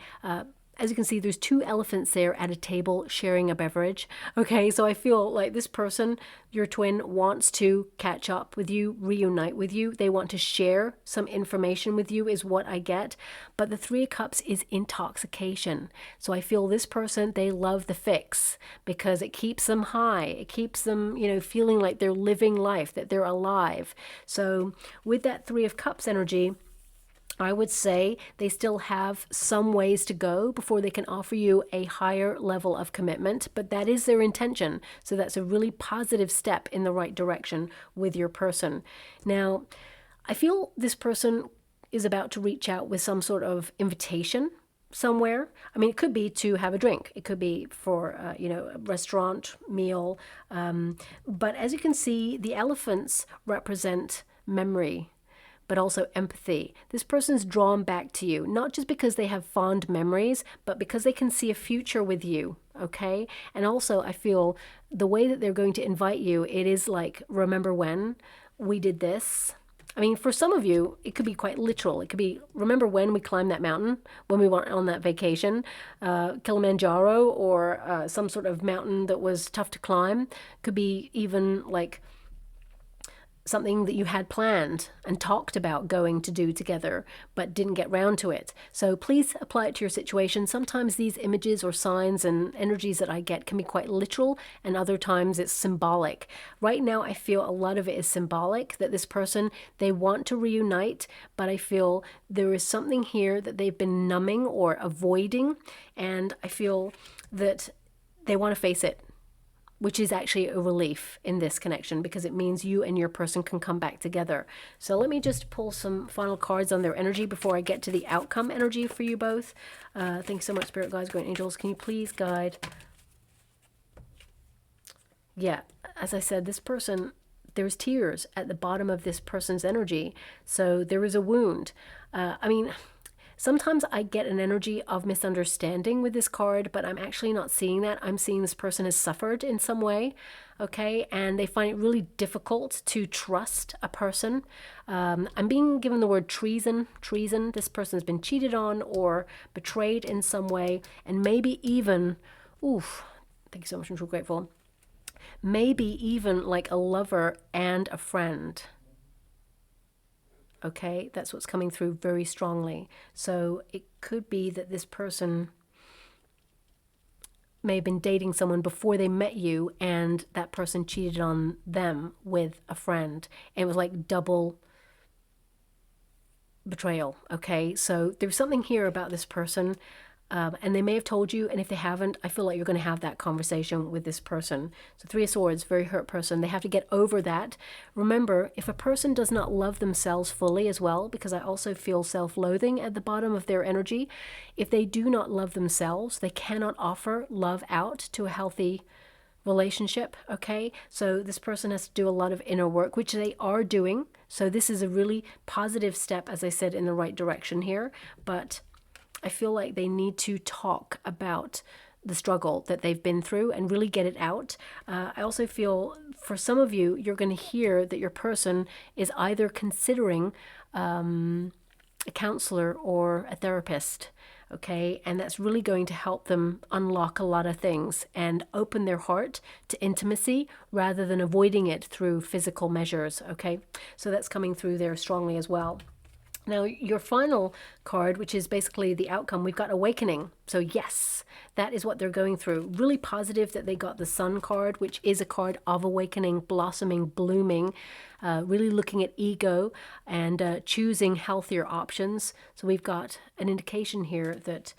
As you can see, there's 2 elephants there at a table sharing a beverage. Okay, so I feel like this person, your twin, wants to catch up with you, reunite with you. They want to share some information with you is what I get. But the Three of Cups is intoxication. So I feel this person, they love the fix because it keeps them high. It keeps them, you know, feeling like they're living life, that they're alive. So with that Three of Cups energy, I would say they still have some ways to go before they can offer you a higher level of commitment, but that is their intention. So that's a really positive step in the right direction with your person. Now, I feel this person is about to reach out with some sort of invitation somewhere. I mean, it could be to have a drink. It could be for, you know, a restaurant meal. But as you can see, the elephants represent memory, but also empathy. This person's drawn back to you, not just because they have fond memories, but because they can see a future with you, okay? And also, I feel the way that they're going to invite you, it is like, remember when we did this? I mean, for some of you, it could be quite literal. It could be, remember when we climbed that mountain, when we went on that vacation, Kilimanjaro, or some sort of mountain that was tough to climb. Could be even like something that you had planned and talked about going to do together, but didn't get round to it. So please apply it to your situation. Sometimes these images or signs and energies that I get can be quite literal, and other times it's symbolic. Right now, I feel a lot of it is symbolic, that this person, they want to reunite, but I feel there is something here that they've been numbing or avoiding, and I feel that they want to face it, which is actually a relief in this connection because it means you and your person can come back together. So let me just pull some final cards on their energy before I get to the outcome energy for you both. Thanks so much, Spirit Guides, Great Angels. Can you please guide? Yeah, as I said, this person, there's tears at the bottom of this person's energy. So there is a wound. I mean, sometimes I get an energy of misunderstanding with this card, but I'm actually not seeing that. I'm seeing this person has suffered in some way, okay? And they find it really difficult to trust a person. I'm being given the word treason. Treason. This person has been cheated on or betrayed in some way. And maybe even, oof, thank you so much, I'm so grateful. Maybe even like a lover and a friend. Okay, that's what's coming through very strongly. So it could be that this person may have been dating someone before they met you, and that person cheated on them with a friend. And it was like double betrayal. Okay, so there's something here about this person. And they may have told you, and if they haven't, I feel like you're going to have that conversation with this person. So Three of Swords, very hurt person. They have to get over that. Remember, if a person does not love themselves fully as well, because I also feel self-loathing at the bottom of their energy, if they do not love themselves, they cannot offer love out to a healthy relationship, okay? So this person has to do a lot of inner work, which they are doing. So this is a really positive step, as I said, in the right direction here. But I feel like they need to talk about the struggle that they've been through and really get it out. I also feel for some of you, you're going to hear that your person is either considering a counselor or a therapist, okay? And that's really going to help them unlock a lot of things and open their heart to intimacy rather than avoiding it through physical measures, okay? So that's coming through there strongly as well. Now, your final card, which is basically the outcome, we've got Awakening. So yes, that is what they're going through. Really positive that they got the Sun card, which is a card of awakening, blossoming, blooming, really looking at ego and choosing healthier options. So we've got an indication here that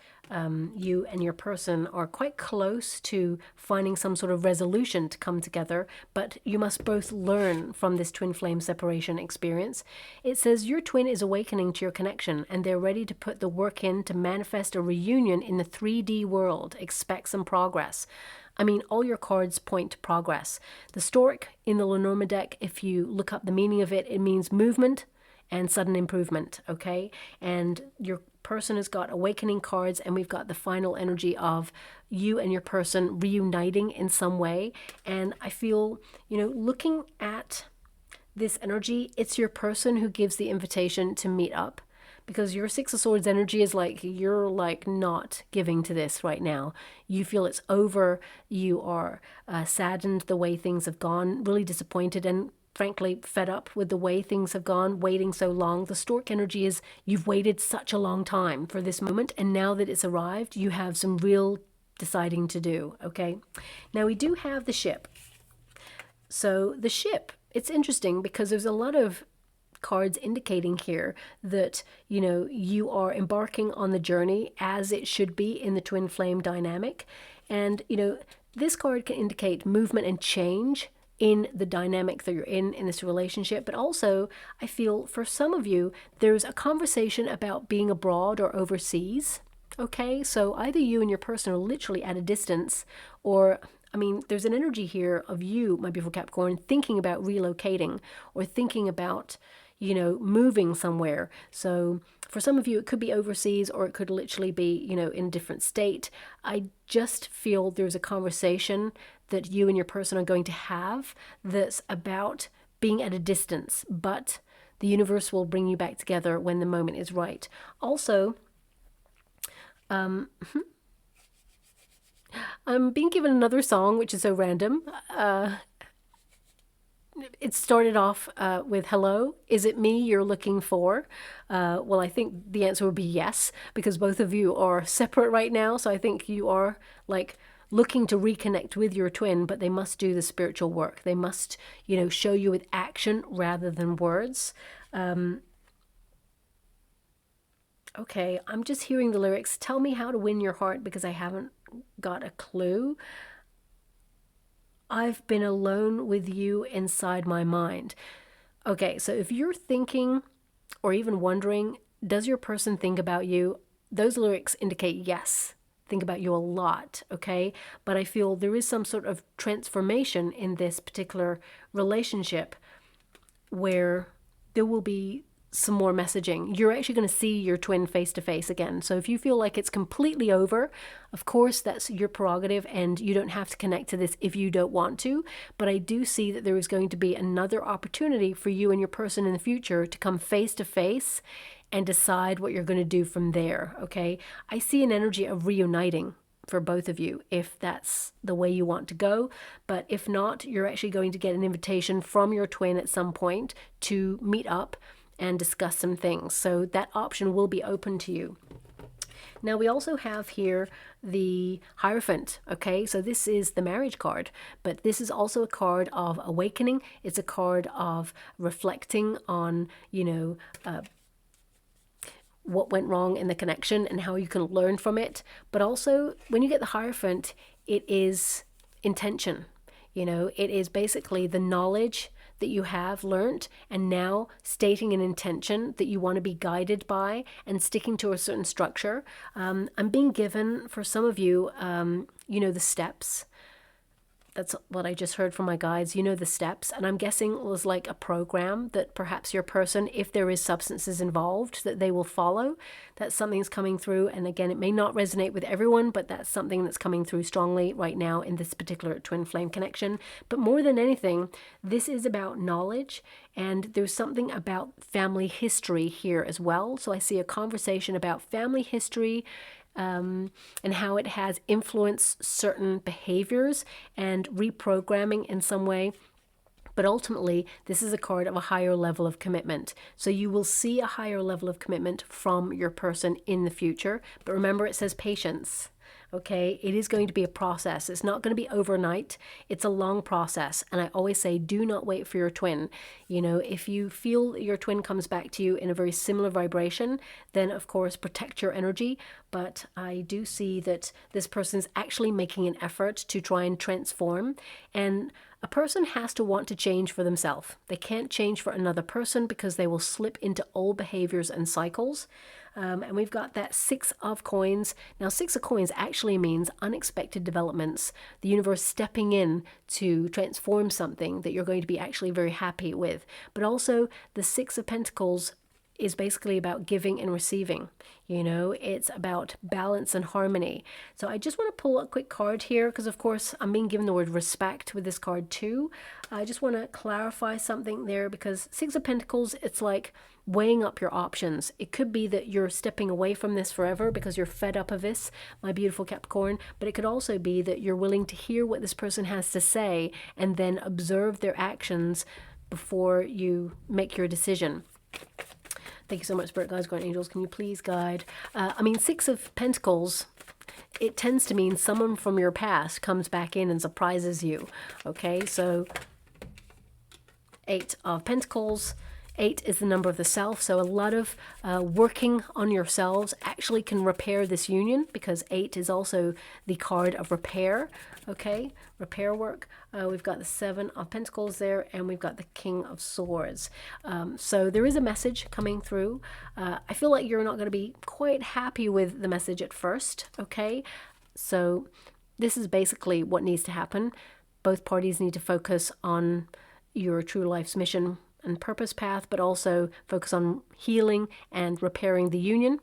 you and your person are quite close to finding some sort of resolution to come together, but you must both learn from this twin flame separation experience. It says your twin is awakening to your connection and they're ready to put the work in to manifest a reunion in the 3D world. Expect some progress. I mean, all your cards point to progress. The stork in the Lenormand deck, if you look up the meaning of it, it means movement and sudden improvement, okay? And your person has got awakening cards, and we've got the final energy of you and your person reuniting in some way. And I feel, looking at this energy, it's your person who gives the invitation to meet up, because your Six of Swords energy is like you're like not giving to this right now. You feel it's over. You are saddened the way things have gone, really disappointed, and frankly fed up with the way things have gone, waiting so long. The stork energy is you've waited such a long time for this moment, and now that it's arrived, you have some real deciding to do, okay? Now we do have the ship. So the ship, it's interesting because there's a lot of cards indicating here that, you are embarking on the journey as it should be in the twin flame dynamic. And, this card can indicate movement and change in the dynamic that you're in this relationship. But also, I feel for some of you, there's a conversation about being abroad or overseas. Okay, so either you and your person are literally at a distance, or there's an energy here of you, my beautiful Capricorn, thinking about relocating or thinking about, moving somewhere. So for some of you, it could be overseas, or it could literally be, in a different state. I just feel there's a conversation that you and your person are going to have that's about being at a distance, but the universe will bring you back together when the moment is right. Also, I'm being given another song, which is so random. It started off with, hello, is it me you're looking for? Well, I think the answer would be yes, because both of you are separate right now. So I think you are like looking to reconnect with your twin, but they must do the spiritual work. They must, show you with action rather than words. Okay, I'm just hearing the lyrics. Tell me how to win your heart, because I haven't got a clue. I've been alone with you inside my mind. Okay, so if you're thinking or even wondering, does your person think about you? Those lyrics indicate yes, think about you a lot, okay? But I feel there is some sort of transformation in this particular relationship where there will be some more messaging. You're actually going to see your twin face to face again. So if you feel like it's completely over, of course, that's your prerogative, and you don't have to connect to this if you don't want to. But I do see that there is going to be another opportunity for you and your person in the future to come face to face and decide what you're going to do from there, okay? I see an energy of reuniting for both of you, if that's the way you want to go. But if not, you're actually going to get an invitation from your twin at some point to meet up and discuss some things. So that option will be open to you. Now we also have here the Hierophant, okay? So this is the marriage card, but this is also a card of awakening. It's a card of reflecting on, what went wrong in the connection and how you can learn from it. But also, when you get the Hierophant, it is intention. It is basically the knowledge that you have learnt, and now stating an intention that you want to be guided by and sticking to a certain structure. I'm being given, for some of you, the steps. That's what I just heard from my guides, the steps. And I'm guessing it was like a program that perhaps your person, if there is substances involved, that they will follow. That's something that's coming through. And again, it may not resonate with everyone, but that's something that's coming through strongly right now in this particular twin flame connection. But more than anything, this is about knowledge. And there's something about family history here as well. So I see a conversation about family history, and how it has influenced certain behaviors and reprogramming in some way. But ultimately, this is a card of a higher level of commitment. So you will see a higher level of commitment from your person in the future. But remember, it says patience. Okay, it is going to be a process. It's not going to be overnight. It's a long process. And I always say, do not wait for your twin. You know, if you feel your twin comes back to you in a very similar vibration, then of course protect your energy. But I do see that this person is actually making an effort to try and transform. And a person has to want to change for themselves. They can't change for another person because they will slip into old behaviors and cycles. And we've got that 6 of coins. Now, 6 of coins actually means unexpected developments, the universe stepping in to transform something that you're going to be actually very happy with. But also the 6 of pentacles is basically about giving and receiving. You know, it's about balance and harmony. So I just want to pull a quick card here because, of course, I'm being given the word respect with this card too. I just want to clarify something there because 6 of Pentacles, it's like weighing up your options. It could be that you're stepping away from this forever because you're fed up of this, my beautiful Capricorn, but it could also be that you're willing to hear what this person has to say and then observe their actions before you make your decision. Thank you so much, Spirit Guides, Guardian Angels. Can you please guide? I mean, 6 of Pentacles, it tends to mean someone from your past comes back in and surprises you. Okay, so 8 of Pentacles. 8 is the number of the self, so a lot of working on yourselves actually can repair this union because 8 is also the card of repair, okay? Repair work. We've got the 7 of Pentacles there, and we've got the King of Swords. So there is a message coming through. I feel like you're not going to be quite happy with the message at first, okay? So this is basically what needs to happen. Both parties need to focus on your true life's mission and purpose path, but also focus on healing and repairing the union.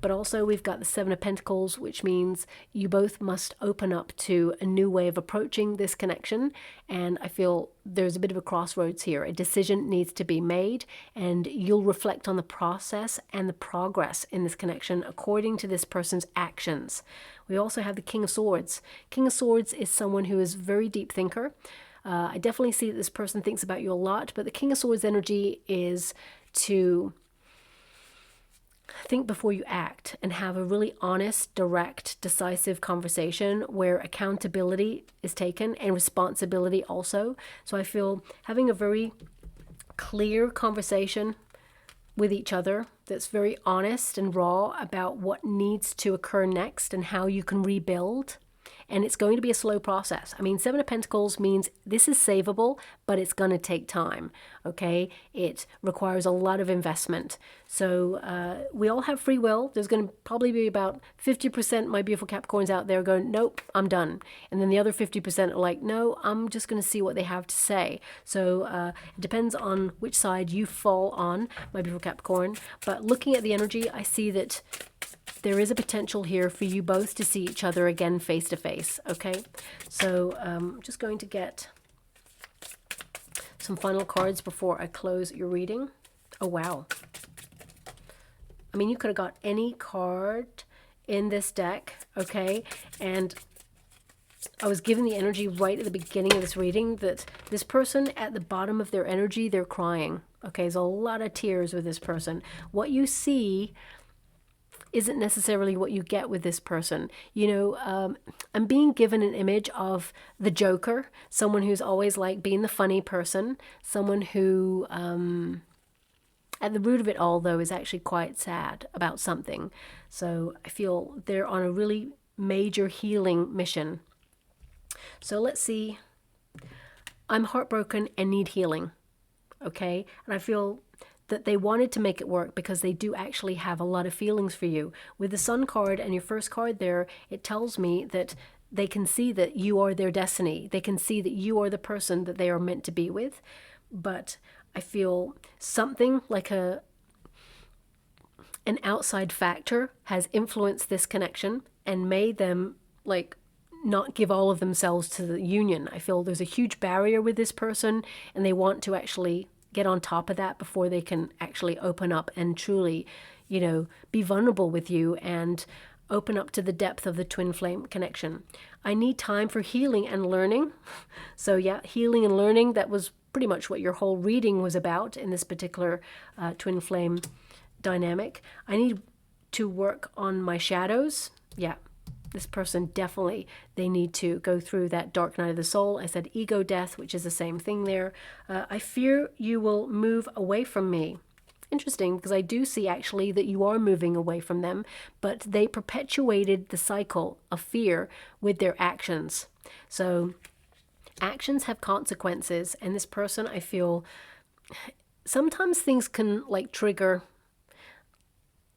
But also we've got the 7 of Pentacles, which means you both must open up to a new way of approaching this connection. And I feel there's a bit of a crossroads here. A decision needs to be made, and you'll reflect on the process and the progress in this connection according to this person's actions. We also have the King of Swords. King of Swords is someone who is a very deep thinker. I definitely see that this person thinks about you a lot, but the King of Swords energy is to think before you act and have a really honest, direct, decisive conversation where accountability is taken and responsibility also. So I feel having a very clear conversation with each other that's very honest and raw about what needs to occur next and how you can rebuild. And it's going to be a slow process. I mean, 7 of Pentacles means this is savable, but it's going to take time, okay? It requires a lot of investment. So we all have free will. There's going to probably be about 50% my beautiful Capricorns out there going, nope, I'm done. And then the other 50% are like, no, I'm just going to see what they have to say. So it depends on which side you fall on, my beautiful Capricorn. But looking at the energy, I see that there is a potential here for you both to see each other again face to face, okay? So I'm just going to get some final cards before I close your reading. Oh, wow. I mean, you could have got any card in this deck, okay? And I was given the energy right at the beginning of this reading that this person, at the bottom of their energy, they're crying, okay? There's a lot of tears with this person. What you see isn't necessarily what you get with this person. You know, I'm being given an image of the Joker, someone who's always like being the funny person, someone who, at the root of it all, though, is actually quite sad about something. So I feel they're on a really major healing mission. So let's see. I'm heartbroken and need healing, okay? And I feel that they wanted to make it work because they do actually have a lot of feelings for you. With the Sun card and your first card there, it tells me that they can see that you are their destiny. They can see that you are the person that they are meant to be with. But I feel something like an outside factor has influenced this connection and made them like not give all of themselves to the union. I feel there's a huge barrier with this person, and they want to actually get on top of that before they can actually open up and truly, you know, be vulnerable with you and open up to the depth of the twin flame connection. I need time for healing and learning. So yeah, healing and learning, that was pretty much what your whole reading was about in this particular twin flame dynamic. I need to work on my shadows. Yeah. This person definitely, they need to go through that dark night of the soul. I said ego death, which is the same thing there. I fear you will move away from me. Interesting, because I do see actually that you are moving away from them, but they perpetuated the cycle of fear with their actions. So actions have consequences, and this person, I feel, sometimes things can like trigger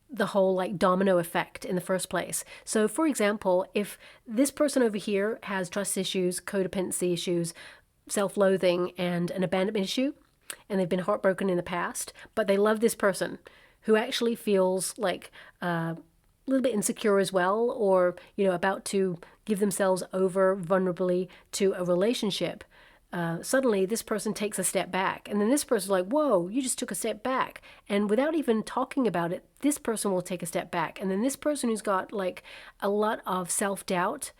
the whole like domino effect in the first place. So for example, if this person over here has trust issues, codependency issues, self-loathing, and an abandonment issue, and they've been heartbroken in the past, but they love this person who actually feels like a little bit insecure as well, or, you know, about to give themselves over vulnerably to a relationship. Suddenly this person takes a step back, and then this person's like, whoa, you just took a step back. And without even talking about it, this person will take a step back. And then this person who's got like a lot of self-doubt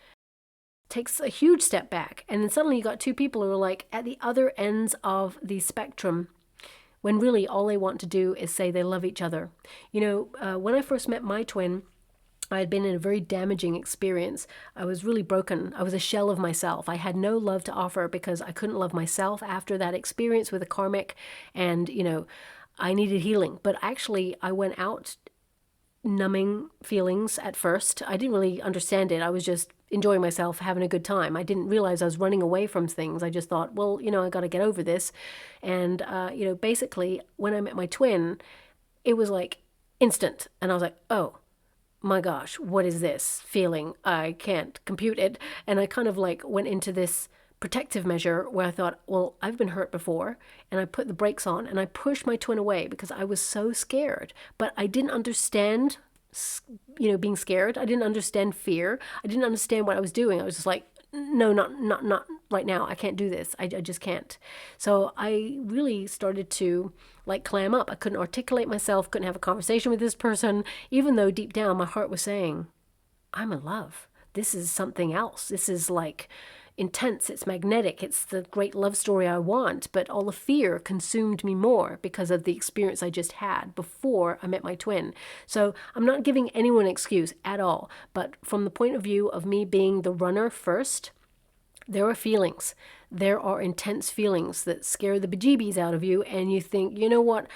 takes a huge step back. And then suddenly you got two people who are like at the other ends of the spectrum, when really all they want to do is say they love each other. You know, when I first met my twin, I had been in a very damaging experience. I was really broken. I was a shell of myself. I had no love to offer because I couldn't love myself after that experience with a karmic, and, you know, I needed healing. But actually, I went out numbing feelings at first. I didn't really understand it. I was just enjoying myself, having a good time. I didn't realize I was running away from things. I just thought, well, you know, I got to get over this. And, you know, basically, when I met my twin, it was like instant. And I was like, oh my gosh, what is this feeling? I can't compute it. And I kind of like went into this protective measure where I thought, well, I've been hurt before, and I put the brakes on and I pushed my twin away because I was so scared. But I didn't understand, you know, being scared. I didn't understand fear. I didn't understand what I was doing. I was just like, no, not right now. I can't do this. I just can't. So I really started to like clam up. I couldn't articulate myself, couldn't have a conversation with this person, even though deep down my heart was saying, I'm in love. This is something else. This is like intense. It's magnetic. It's the great love story I want. But all the fear consumed me more because of the experience I just had before I met my twin. So I'm not giving anyone an excuse at all. But from the point of view of me being the runner first, there are feelings. There are intense feelings that scare the bejeebies out of you, and you think, you know what?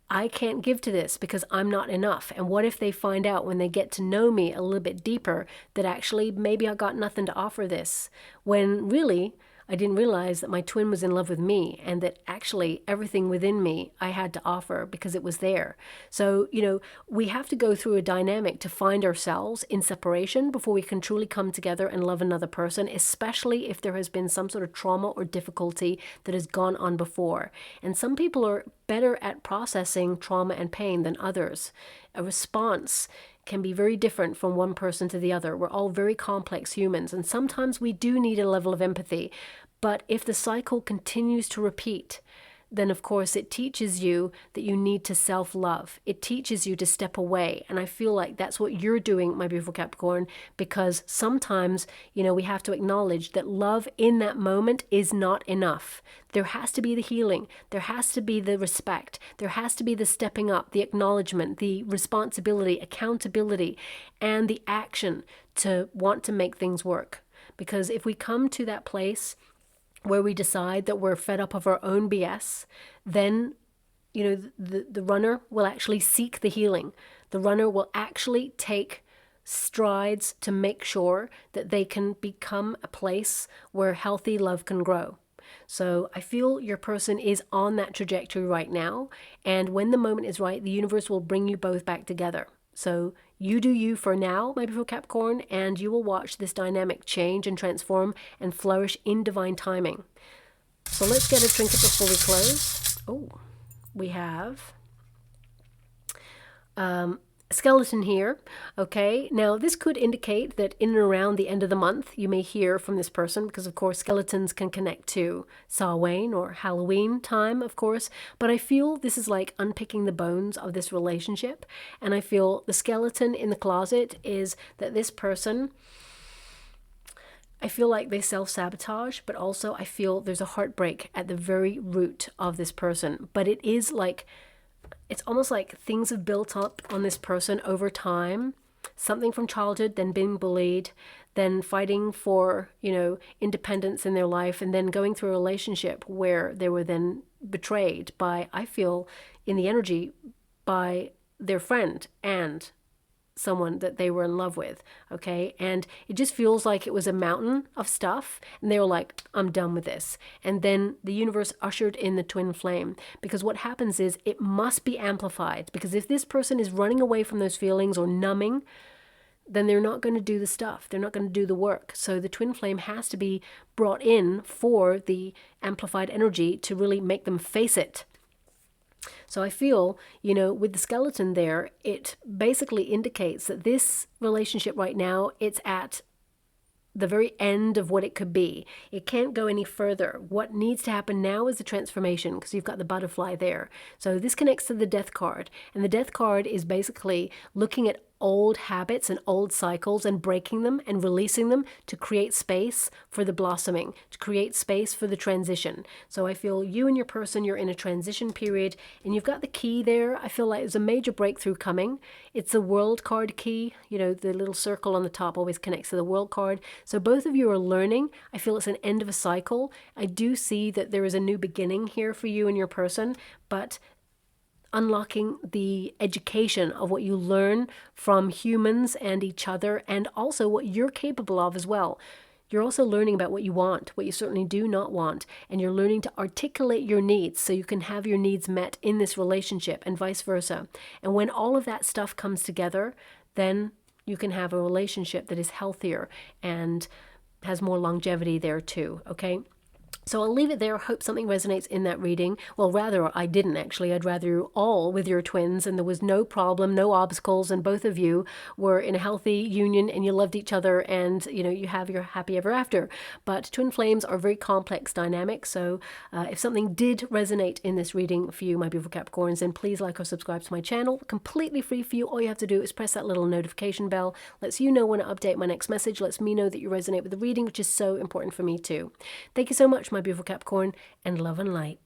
I can't give to this because I'm not enough. And what if they find out when they get to know me a little bit deeper that actually maybe I got nothing to offer this, when really I didn't realize that my twin was in love with me, and that actually everything within me I had to offer because it was there. So, you know, we have to go through a dynamic to find ourselves in separation before we can truly come together and love another person, especially if there has been some sort of trauma or difficulty that has gone on before. And some people are better at processing trauma and pain than others. A response can be very different from one person to the other. We're all very complex humans, and sometimes we do need a level of empathy. But if the cycle continues to repeat, then of course it teaches you that you need to self-love. It teaches you to step away. And I feel like that's what you're doing, my beautiful Capricorn, because sometimes, you know, we have to acknowledge that love in that moment is not enough. There has to be the healing. There has to be the respect. There has to be the stepping up, the acknowledgement, the responsibility, accountability, and the action to want to make things work. Because if we come to that place where we decide that we're fed up of our own BS, then, you know, the runner will actually seek the healing. The runner will actually take strides to make sure that they can become a place where healthy love can grow. So I feel your person is on that trajectory right now, and when the moment is right, the universe will bring you both back together. So you do you for now, my beautiful Capricorn, and you will watch this dynamic change and transform and flourish in divine timing. So let's get a trinket before we close. Oh, we have a skeleton here. Okay, now this could indicate that in and around the end of the month you may hear from this person, because of course skeletons can connect to Samhain or Halloween time, of course, but I feel this is like unpicking the bones of this relationship. And I feel the skeleton in the closet is that this person, I feel like they self-sabotage, but also I feel there's a heartbreak at the very root of this person. But it is like, it's almost like things have built up on this person over time, something from childhood, then being bullied, then fighting for, independence in their life, and then going through a relationship where they were then betrayed by, I feel, in the energy, by their friend and someone that they were in love with, okay? And it just feels like it was a mountain of stuff, and they were like, I'm done with this. And then the universe ushered in the twin flame, because what happens is it must be amplified, because if this person is running away from those feelings or numbing, then they're not going to do the stuff. They're not going to do the work. So the twin flame has to be brought in for the amplified energy to really make them face it. So I feel, with the skeleton there, it basically indicates that this relationship right now, it's at the very end of what it could be. It can't go any further. What needs to happen now is the transformation, because you've got the butterfly there. So this connects to the death card. And the death card is basically looking at old habits and old cycles and breaking them and releasing them to create space for the blossoming, to create space for the transition. So I feel you and your person, you're in a transition period, and you've got the key there. I feel like there's a major breakthrough coming. It's a world card key. The little circle on the top always connects to the world card. So both of you are learning. I feel it's an end of a cycle. I do see that there is a new beginning here for you and your person, but unlocking the education of what you learn from humans and each other, and also what you're capable of as well. You're also learning about what you want, what you certainly do not want, and you're learning to articulate your needs so you can have your needs met in this relationship, and vice versa. And when all of that stuff comes together, then you can have a relationship that is healthier and has more longevity there too, okay? So I'll leave it there. Hope something resonates in that reading. Well, rather, I didn't actually. I'd rather you all with your twins, and there was no problem, no obstacles, and both of you were in a healthy union, and you loved each other, and, you have your happy ever after. But twin flames are very complex dynamics, so if something did resonate in this reading for you, my beautiful Capricorns, then please like or subscribe to my channel. Completely free for you. All you have to do is press that little notification bell. Lets you know when I update my next message. Lets me know that you resonate with the reading, which is so important for me too. Thank you so much, my beautiful Capricorn, and love and light.